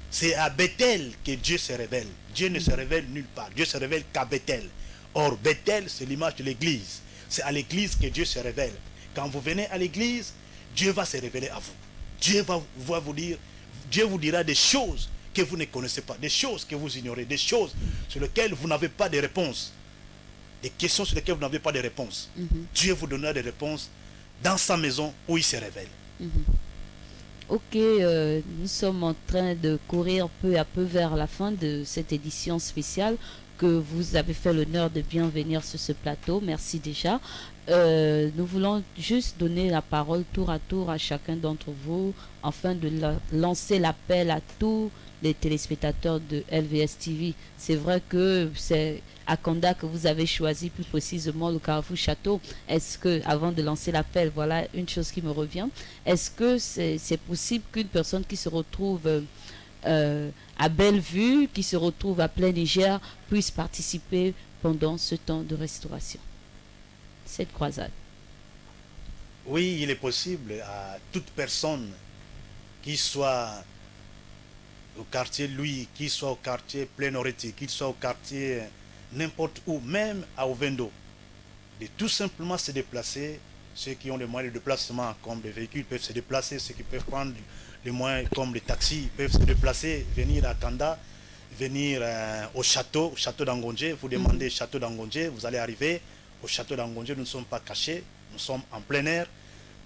c'est à Bethel que Dieu se révèle. Dieu ne se révèle nulle part. Dieu se révèle qu'à Bethel. Or, Bethel, c'est l'image de l'église. C'est à l'église que Dieu se révèle. Quand vous venez à l'église, Dieu va se révéler à vous. Dieu va vous dire, Dieu vous dira des choses que vous ne connaissez pas, des choses que vous ignorez, des choses sur lesquelles vous n'avez pas de réponse, des questions sur lesquelles vous n'avez pas de réponse. Dieu vous donnera des réponses dans sa maison où il se révèle. Ok, nous sommes en train de courir peu à peu vers la fin de cette édition spéciale que vous avez fait l'honneur de bien venir sur ce plateau. Merci déjà. Nous voulons juste donner la parole tour à tour à chacun d'entre vous afin de lancer l'appel à tous les téléspectateurs de LVS TV. C'est vrai que c'est Akanda que vous avez choisi, plus précisément le Carrefour Château. Est-ce que, avant de lancer l'appel, voilà une chose qui me revient, est-ce que c'est possible qu'une personne qui se retrouve à Bellevue, qui se retrouve à plein Niger, puisse participer pendant ce temps de restauration, cette croisade? Oui, il est possible à toute personne qui soit au quartier Louis, qui soit au quartier Plein-Oreti, qui soit au quartier n'importe où, même à Ovendo, de tout simplement se déplacer ceux qui ont les moyens de déplacement, comme les véhicules, peuvent se déplacer. Ceux qui peuvent prendre les moyens, comme les taxis, peuvent se déplacer, venir à Kanda, venir au château d'Angonje. Vous demandez château d'Angonje, vous allez arriver au château d'Angonje. Nous ne sommes pas cachés, nous sommes en plein air.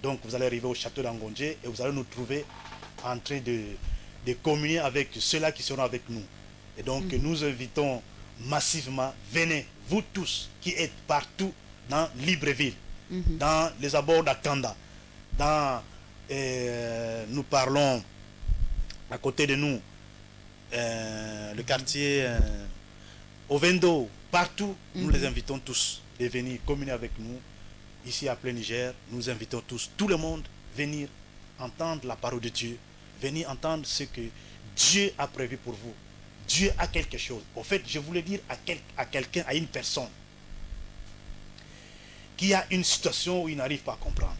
Donc vous allez arriver au château d'Angonje et vous allez nous trouver en train de communier avec ceux-là qui seront avec nous. Et donc nous invitons massivement, venez, vous tous qui êtes partout dans Libreville, dans les abords d'Akanda, nous parlons à côté de nous, le quartier Ovendo, partout, nous les invitons tous de venir communier avec nous. Ici à Plein Niger, nous invitons tous, tout le monde, venir entendre la parole de Dieu, venir entendre ce que Dieu a prévu pour vous. Dieu a quelque chose. Au fait, je voulais dire à quelqu'un, à une personne qui a une situation où il n'arrive pas à comprendre,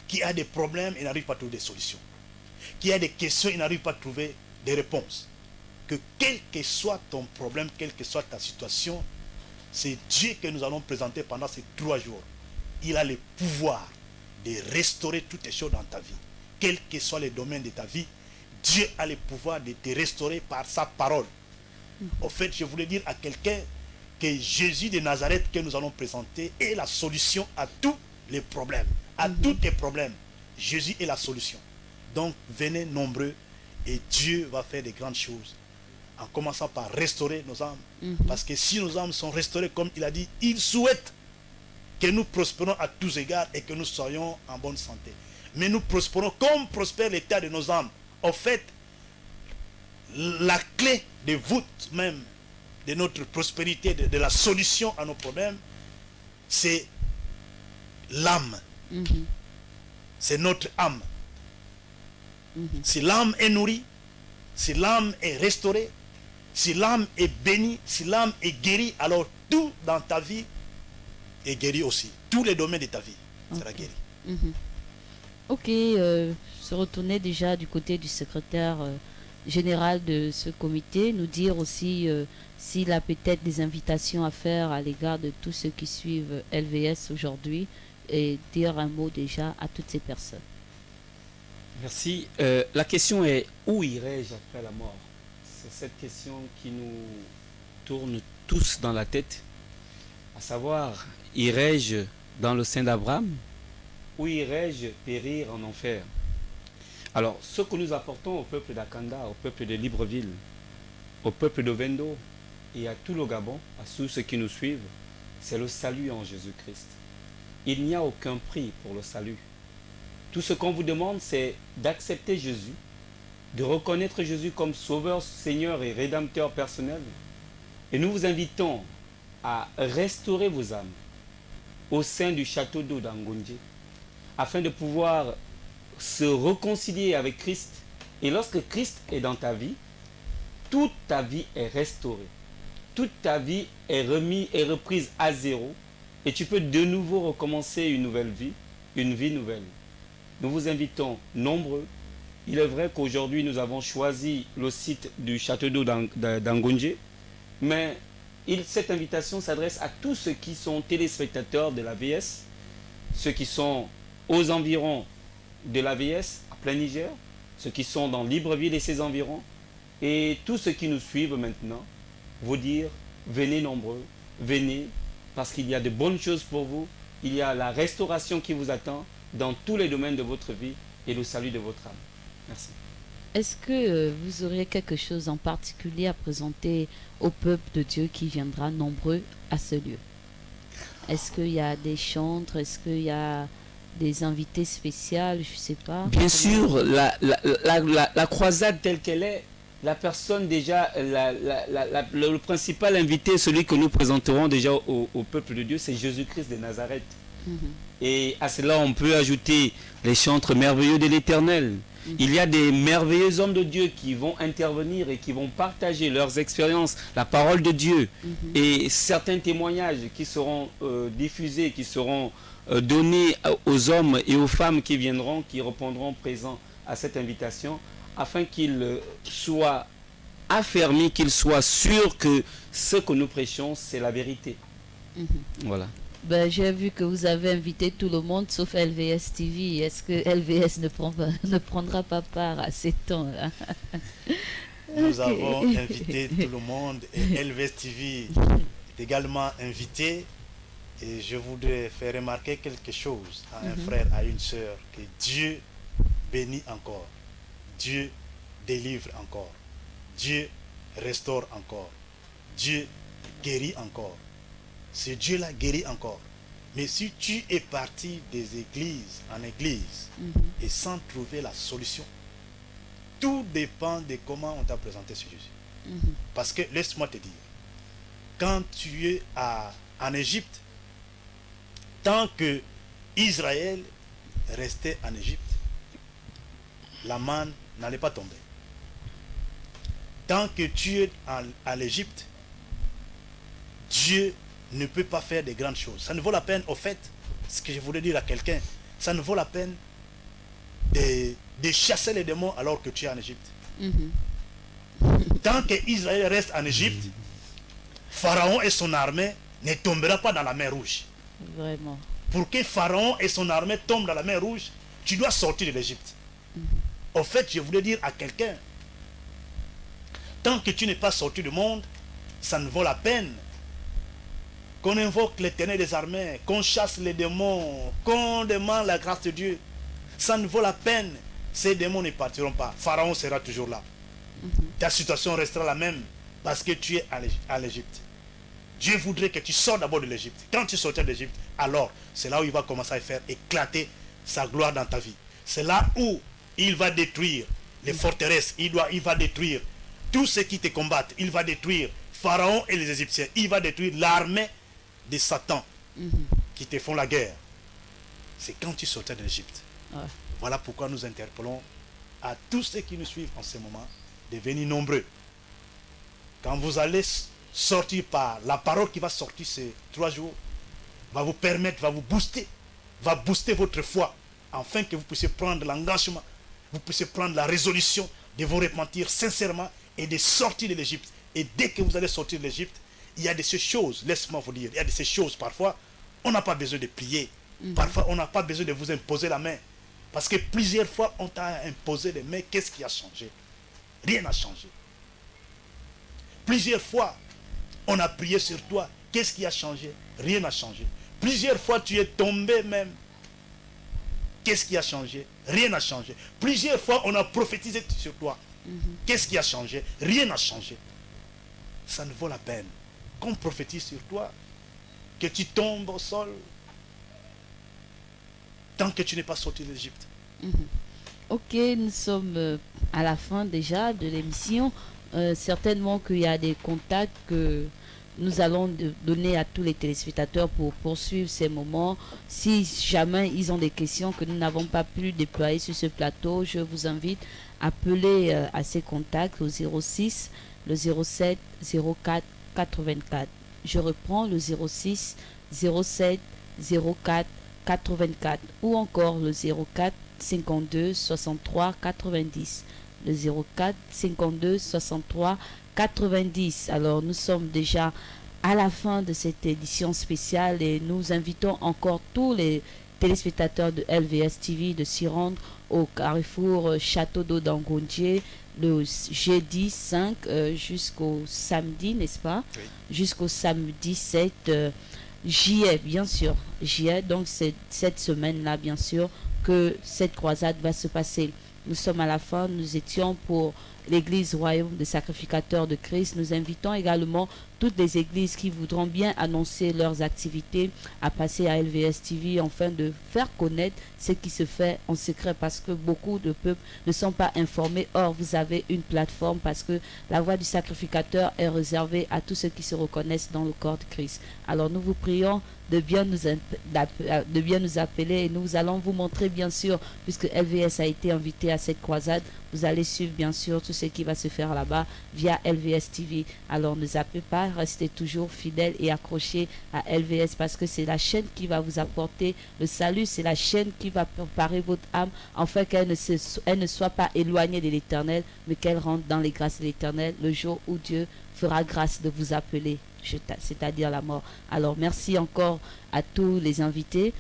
qui a des problèmes et n'arrive pas à trouver des solutions, qui a des questions et n'arrive pas à trouver des réponses, que quel que soit ton problème, quelle que soit ta situation, c'est Dieu que nous allons présenter pendant ces 3 jours. Il a le pouvoir de restaurer toutes les choses dans ta vie, quels que soient les domaines de ta vie. Dieu a le pouvoir de te restaurer par sa parole. Au fait, je voulais dire à quelqu'un que Jésus de Nazareth que nous allons présenter est la solution à tous les problèmes. À tous tes problèmes, Jésus est la solution. Donc, venez nombreux et Dieu va faire de grandes choses. En commençant par restaurer nos âmes. Parce que si nos âmes sont restaurées, comme il a dit, il souhaite que nous prospérons à tous égards et que nous soyons en bonne santé. Mais nous prospérons comme prospère l'état de nos âmes. En fait, la clé de voûte même de notre prospérité, de la solution à nos problèmes, c'est l'âme. C'est notre âme. Si l'âme est nourrie, si l'âme est restaurée, si l'âme est bénie, si l'âme est guérie, alors tout dans ta vie est guéri aussi. Tous les domaines de ta vie sera guéri. Ok, se retourner déjà du côté du secrétaire général de ce comité, nous dire aussi s'il a peut-être des invitations à faire à l'égard de tous ceux qui suivent LVS aujourd'hui et dire un mot déjà à toutes ces personnes. Merci. La question est, où irai-je après la mort? C'est cette question qui nous tourne tous dans la tête. À savoir, irai-je dans le sein d'Abraham ou irai-je périr en enfer? Alors, ce que nous apportons au peuple d'Akanda, au peuple de Libreville, au peuple de Vendo et à tout le Gabon, à tous ceux qui nous suivent, c'est le salut en Jésus-Christ. Il n'y a aucun prix pour le salut. Tout ce qu'on vous demande, c'est d'accepter Jésus, de reconnaître Jésus comme Sauveur, Seigneur et Rédempteur personnel. Et nous vous invitons à restaurer vos âmes au sein du château d'eau d'Angonje, afin de pouvoir se réconcilier avec Christ. Et lorsque Christ est dans ta vie, toute ta vie est restaurée. Toute ta vie est remise et reprise à zéro. Et tu peux de nouveau recommencer une nouvelle vie, une vie nouvelle. Nous vous invitons nombreux. Il est vrai qu'aujourd'hui, nous avons choisi le site du château d'eau d'Angonje, mais cette invitation s'adresse à tous ceux qui sont téléspectateurs de l'AVS, ceux qui sont aux environs de l'AVS, à Plein Niger, ceux qui sont dans Libreville et ses environs, et tous ceux qui nous suivent maintenant, vous dire, venez nombreux, venez, parce qu'il y a de bonnes choses pour vous, il y a la restauration qui vous attend dans tous les domaines de votre vie et le salut de votre âme. Merci. Est-ce que vous auriez quelque chose en particulier à présenter au peuple de Dieu qui viendra nombreux à ce lieu? Est-ce qu'il y a des chantres? Est-ce qu'il y a des invités spéciaux? Je ne sais pas. Bien sûr, la croisade telle qu'elle est, la personne déjà, le principal invité, celui que nous présenterons déjà au peuple de Dieu, c'est Jésus-Christ de Nazareth. Et à cela, on peut ajouter les chantres merveilleux de l'Éternel. Il y a des merveilleux hommes de Dieu qui vont intervenir et qui vont partager leurs expériences, la parole de Dieu. Et certains témoignages qui seront diffusés, qui seront donnés aux hommes et aux femmes qui viendront, qui répondront présents à cette invitation, afin qu'ils soient affermis, qu'ils soient sûrs que ce que nous prêchons, c'est la vérité. Voilà. Ben, j'ai vu que vous avez invité tout le monde sauf LVS TV. Est-ce que LVS ne prendra pas part à ces temps-là? Nous avons invité tout le monde et LVS TV est également invité. Et je voudrais faire remarquer quelque chose à un frère, à une sœur, que Dieu bénit encore, Dieu délivre encore, Dieu restaure encore, Dieu guérit encore. Ce Dieu-là guérit encore. Mais si tu es parti des églises en église et sans trouver la solution, tout dépend de comment on t'a présenté ce Jésus. Parce que, laisse-moi te dire, quand tu es en Égypte, tant que Israël restait en Égypte, la manne n'allait pas tomber. Tant que tu es à l'Égypte, Dieu ne peut pas faire de grandes choses. Ça ne vaut la peine, au fait, ce que je voulais dire à quelqu'un, ça ne vaut la peine de chasser les démons alors que tu es en Égypte. Tant que Israël reste en Égypte, Pharaon et son armée ne tomberont pas dans la mer Rouge. Vraiment. Pour que Pharaon et son armée tombent dans la mer Rouge, tu dois sortir de l'Égypte. Au fait, je voulais dire à quelqu'un, tant que tu n'es pas sorti du monde, ça ne vaut la peine qu'on invoque l'Éternel des armées, qu'on chasse les démons, qu'on demande la grâce de Dieu. Ça ne vaut la peine. Ces démons ne partiront pas. Pharaon sera toujours là. Ta situation restera la même parce que tu es à l'Égypte. Dieu voudrait que tu sortes d'abord de l'Égypte. Quand tu sortais de l'Égypte, alors c'est là où il va commencer à faire éclater sa gloire dans ta vie. C'est là où il va détruire les forteresses. Il va détruire tous ceux qui te combattent. Il va détruire Pharaon et les Égyptiens. Il va détruire l'armée de Satan qui te font la guerre. C'est quand tu sortais de l'Égypte. Voilà pourquoi nous interpellons à tous ceux qui nous suivent en ce moment de venir nombreux. Quand vous allez sortir par la parole qui va sortir ces 3 jours, va vous permettre, va vous booster, va booster votre foi, afin que vous puissiez prendre l'engagement, vous puissiez prendre la résolution de vous repentir sincèrement et de sortir de l'Égypte. Et dès que vous allez sortir de l'Égypte, il y a de ces choses, laisse-moi vous dire, il y a de ces choses parfois, on n'a pas besoin de prier, parfois on n'a pas besoin de vous imposer la main, parce que plusieurs fois on t'a imposé les mains, qu'est-ce qui a changé? Rien n'a changé. Plusieurs fois, on a prié sur toi. Qu'est-ce qui a changé? Rien n'a changé. Plusieurs fois, tu es tombé même. Qu'est-ce qui a changé? Rien n'a changé. Plusieurs fois, on a prophétisé sur toi. Qu'est-ce qui a changé? Rien n'a changé. Ça ne vaut la peine qu'on prophétise sur toi, que tu tombes au sol, tant que tu n'es pas sorti de l'Égypte. Ok, nous sommes à la fin déjà de l'émission. Certainement qu'il y a des contacts que nous allons donner à tous les téléspectateurs pour poursuivre ces moments. Si jamais ils ont des questions que nous n'avons pas pu déployer sur ce plateau, je vous invite à appeler à ces contacts au 06, le 07 04 84. Je reprends le 06 07 04 84 ou encore le 04 52 63 90. Le 04 52 63 90. Alors nous sommes déjà à la fin de cette édition spéciale et nous invitons encore tous les téléspectateurs de LVS TV de s'y rendre au carrefour Château d'eau d'Angondier le jeudi 5 jusqu'au samedi, n'est-ce pas? Oui. Jusqu'au samedi 7 juillet, bien sûr. Juillet, donc c'est cette semaine-là, bien sûr, que cette croisade va se passer. Nous sommes à la fin, nous étions pour l'église royaume des sacrificateurs de Christ. Nous invitons également toutes les églises qui voudront bien annoncer leurs activités à passer à LVS TV afin de faire connaître ce qui se fait en secret parce que beaucoup de peuples ne sont pas informés. Or, vous avez une plateforme parce que la voix du sacrificateur est réservée à tous ceux qui se reconnaissent dans le corps de Christ. Alors, nous vous prions de bien nous appeler et nous allons vous montrer bien sûr, puisque LVS a été invité à cette croisade, vous allez suivre bien sûr tout ce qui va se faire là-bas via LVS TV. Alors ne zappez pas, restez toujours fidèles et accrochés à LVS parce que c'est la chaîne qui va vous apporter le salut, c'est la chaîne qui va préparer votre âme afin qu'elle ne soit pas éloignée de l'Éternel, mais qu'elle rentre dans les grâces de l'Éternel le jour où Dieu fera grâce de vous appeler, c'est-à-dire la mort. Alors merci encore à tous les invités.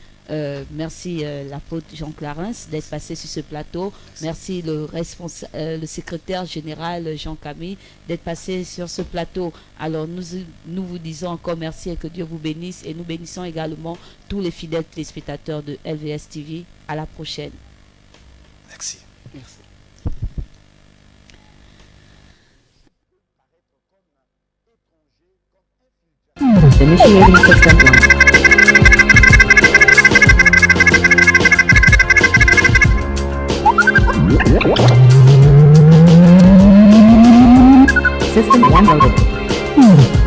Merci l'apôtre Jean Clarence d'être passé sur ce plateau. Merci le secrétaire général Jean Camille d'être passé sur ce plateau. Alors nous vous disons encore merci et que Dieu vous bénisse, et nous bénissons également tous les fidèles téléspectateurs de LVS TV. À la prochaine. Merci. Merci. Initiating system 1. System 1 loaded.